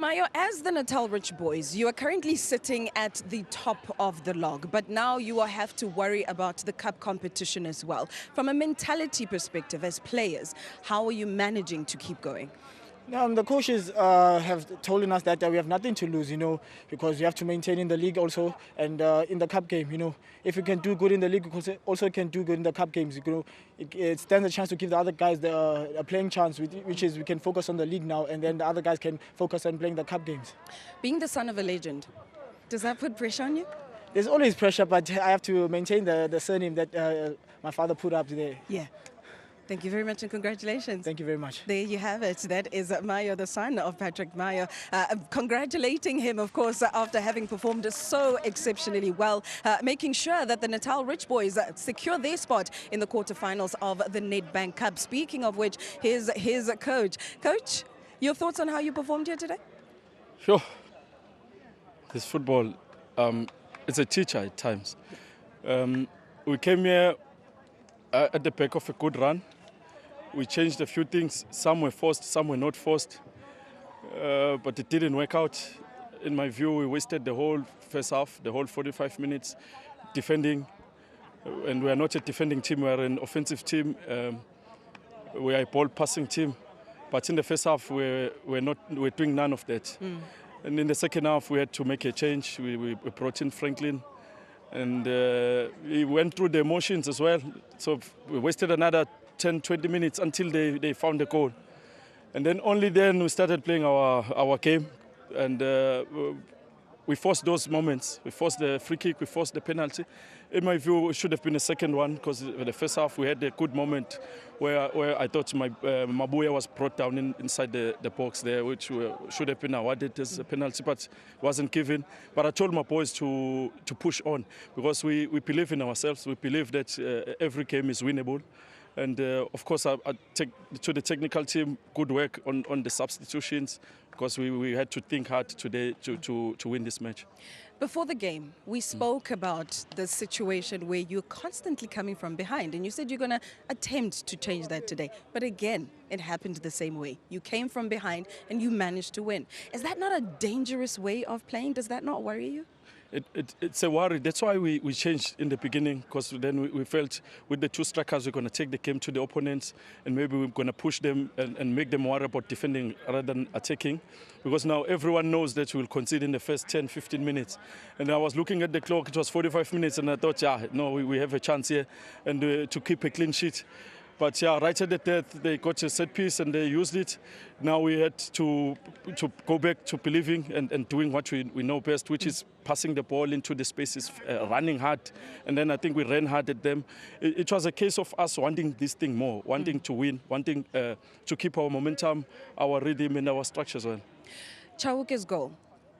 Mayo, as the Natal Rich Boys, you are currently sitting at the top of the log, but now you will have to worry about the cup competition as well. From a mentality perspective, as players, how are you managing to keep going? The coaches have told us that we have nothing to lose, because we have to maintain in the league also and in the cup game, If we can do good in the league, we also can do good in the cup games, It stands a chance to give the other guys a playing chance, which is we can focus on the league now, and then the other guys can focus on playing the cup games. Being the son of a legend, does that put pressure on you? There's always pressure, but I have to maintain the surname that my father put up there. Yeah. Thank you very much and congratulations. Thank you very much. There you have it. That is Mayo, the son of Patrick Mayo, congratulating him, of course, after having performed so exceptionally well, making sure that the Natal Rich Boys secure their spot in the quarterfinals of the Nedbank Cup. Speaking of which, here's his coach. Coach, your thoughts on how you performed here today? Sure. This football, it's a teacher at times. We came here at the back of a good run. We changed a few things. Some were forced, some were not forced. But it didn't work out. In my view, we wasted the whole first half, the whole 45 minutes defending. And we are not a defending team, we are an offensive team. We are a ball passing team. But in the first half, we're doing none of that. And in the second half, we had to make a change. We brought in Franklin. And he went through the emotions as well. So we wasted another 10, 20 minutes until they found the goal. And then only then we started playing our game. And we forced those moments. We forced the free kick, we forced the penalty. In my view, it should have been a second one, because in the first half we had a good moment where I thought Mabuya was brought down inside the box there, which should have been awarded as a penalty, but wasn't given. But I told my boys to push on, because we believe in ourselves. We believe that every game is winnable. And of course, I take to the technical team, good work on the substitutions, because we had to think hard today to win this match. Before the game, we spoke about the situation where you're constantly coming from behind, and you said you're going to attempt to change that today. But again, it happened the same way. You came from behind and you managed to win. Is that not a dangerous way of playing? Does that not worry you? It's a worry. That's why we changed in the beginning, because then we felt with the two strikers we're going to take the game to the opponents, and maybe we're going to push them and make them worry about defending rather than attacking, because now everyone knows that we'll concede in the first 10, 15 minutes. And I was looking at the clock, it was 45 minutes, and I thought, we have a chance here and to keep a clean sheet. But right at the death, they got a set piece and they used it. Now we had to go back to believing and doing what we know best, which is passing the ball into the spaces, running hard. And then I think we ran hard at them. It was a case of us wanting this thing more, wanting to win, wanting to keep our momentum, our rhythm and our structure as well. Chauke's goal.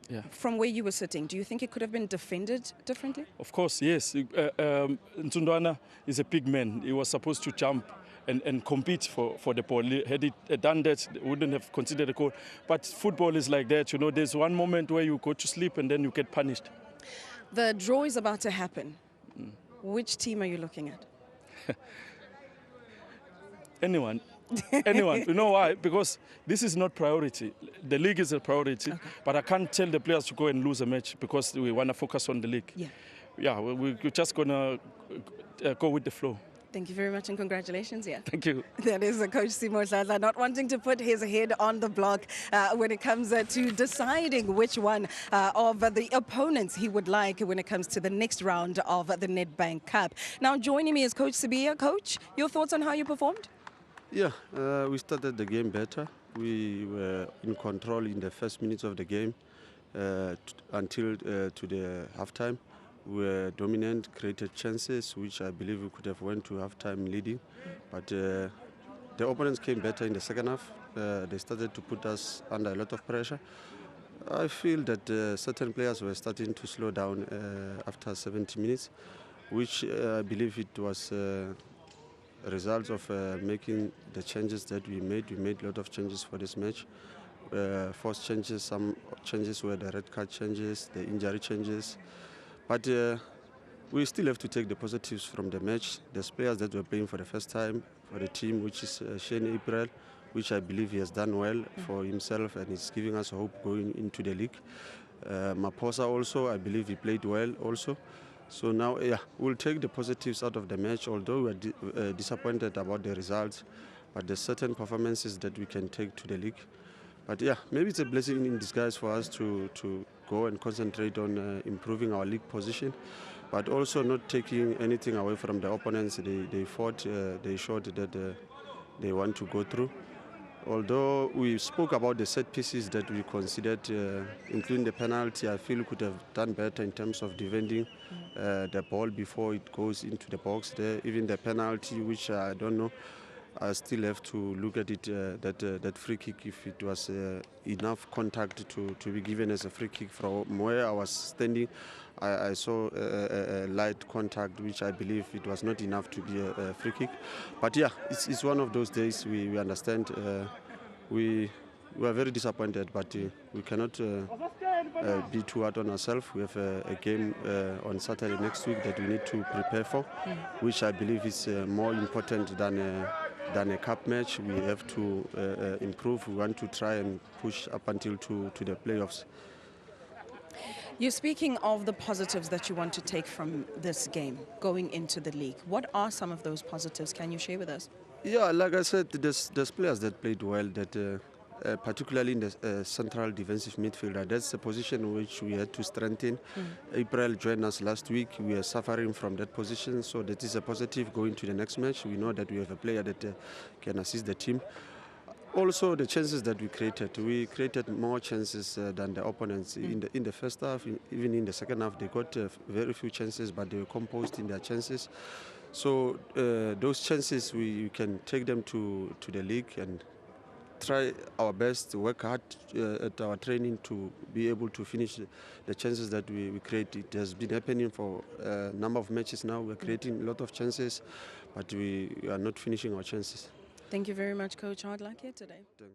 Yeah. From where you were sitting, do you think it could have been defended differently? Of course, yes. Ntundwana is a big man. He was supposed to jump and compete for the ball. Had he done that, wouldn't have considered a goal. But football is like that, There's one moment where you go to sleep and then you get punished. The draw is about to happen. Which team are you looking at? Anyone. Anyone. You know why? Because this is not priority. The league is a priority, okay. But I can't tell the players to go and lose a match because we want to focus on the league. Yeah, we're just going to go with the flow. Thank you very much and congratulations. Yeah. Thank you. That is Coach Simo Dladla, not wanting to put his head on the block when it comes to deciding which one of the opponents he would like when it comes to the next round of the Nedbank Cup. Now joining me is Coach Sibiya. Coach, your thoughts on how you performed? Yeah, we started the game better. We were in control in the first minutes of the game until to the halftime. We were dominant, created chances, which I believe we could have went to halftime leading. But the opponents came better in the second half. They started to put us under a lot of pressure. I feel that certain players were starting to slow down after 70 minutes, which I believe it was a result of making the changes that we made. We made a lot of changes for this match. Forced changes, some changes were the red card changes, the injury changes. But we still have to take the positives from the match. There's players that were playing for the first time for the team, which is Shane April, which I believe he has done well for himself and is giving us hope going into the league. Maposa also, I believe he played well also. So now, yeah, we'll take the positives out of the match, although we're disappointed about the results. But there's certain performances that we can take to the league. But yeah, maybe it's a blessing in disguise for us to go and concentrate on improving our league position, but also not taking anything away from the opponents. They fought, they showed that they want to go through. Although we spoke about the set pieces that we considered, including the penalty, I feel we could have done better in terms of defending the ball before it goes into the box there. Even the penalty, which I don't know, I still have to look at it, that free kick, if it was enough contact to be given as a free kick. From where I was standing, I saw a light contact, which I believe it was not enough to be a free kick. But yeah, it's one of those days. We understand. We are very disappointed, but we cannot be too hard on ourselves. We have a game on Saturday next week that we need to prepare for, which I believe is more important than a cup match. We have to improve. We want to try and push up until to the playoffs. You're speaking of the positives that you want to take from this game going into the league. What are some of those positives? Can you share with us? Yeah, like I said, there's players that played well, that particularly in the central defensive midfielder. That's a position which we had to strengthen. April joined us last week. We are suffering from that position, so that is a positive going to the next match. We know that we have a player that can assist the team. Also, the chances that we created more chances than the opponents in the first half. Even in the second half, they got very few chances, but they were composed in their chances. So those chances, we can take them to the league and try our best to work hard at our training to be able to finish the chances that we create. It has been happening for a number of matches now. We're creating a lot of chances, but we are not finishing our chances. Thank you very much, Coach. Hard luck here today. Thanks.